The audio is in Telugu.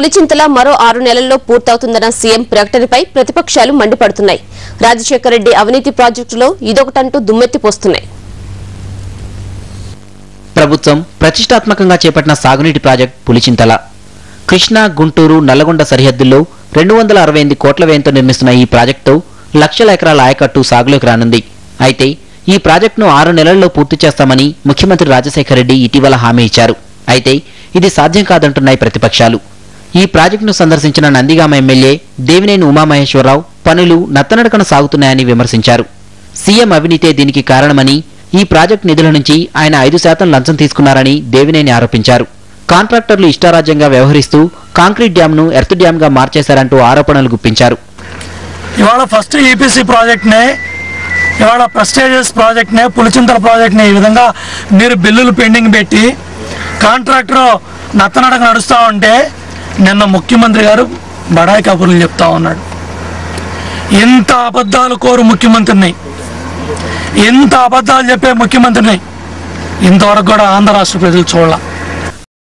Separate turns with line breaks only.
పులిచింతల మరో 6 నెలల్లో పూర్తవుతుందన్న సీఎం ప్రకటనపై ప్రతిపక్షాలు మండిపడుతున్నాయి. రాజశేఖర రెడ్డి అవినీతి ప్రాజెక్టులో ఇదొకటంటూ దుమ్మెత్తిపోస్తున్నాయి.
ప్రభుత్వం ప్రతిష్టాత్మకంగా చేపట్టిన సాగునీటి ప్రాజెక్టు పులిచింతల కృష్ణా, గుంటూరు, నల్లగొండ సరిహద్దుల్లో 268 కోట్ల వ్యయంతో నిర్మిస్తున్న ఈ ప్రాజెక్టు లక్షల ఎకరాల ఆయకట్టు సాగులోకి రానుంది. అయితే ఈ ప్రాజెక్టును 6 నెలల్లో పూర్తి చేస్తామని ముఖ్యమంత్రి రాజశేఖర రెడ్డి ఇటీవల హామీ ఇచ్చారు. అయితే ఇది సాధ్యం కాదంటున్నాయి ప్రతిపక్షాలు. ఈ ప్రాజెక్టును సందర్శించిన నందిగామ ఎమ్మెల్యే దేవినేని ఉమామహేశ్వరరావు పనులు నత్తనడకన సాగుతున్నాయని విమర్శించారు. సీఎం అవినీతే దీనికి కారణమని, ఈ ప్రాజెక్టు నిధుల నుంచి ఆయన 5% లంచం తీసుకున్నారని దేవినేని ఆరోపించారు. కాంట్రాక్టర్లు ఇష్టారాజ్యంగా వ్యవహరిస్తూ కాంక్రీట్ డ్యాంను ఎర్త్ డ్యాంగా మార్చేశారంటూ ఆరోపణలు గుప్పించారు.
ఇవాళ ఫస్ట్ ఈపీసీ ప్రాజెక్ట్నే, ఇవాళ ప్రెస్టీజియస్ ప్రాజెక్ట్నే, పులిచింతల ప్రాజెక్ట్ని ఈ విధంగా మీరు బిల్లులు పెండింగ్ పెట్టి కాంట్రాక్టర్ నత్తనడక నడుస్తూ ఉంటే నిన్న ముఖ్యమంత్రి గారు బడాయి కబుర్లు చెప్తా ఉన్నాడు. ఎంత అబద్ధాలు కోరు ముఖ్యమంత్రిని, ఎంత అబద్ధాలు చెప్పే ముఖ్యమంత్రిని ఇంతవరకు కూడా ఆంధ్ర రాష్ట్ర ప్రజలు చూడాల.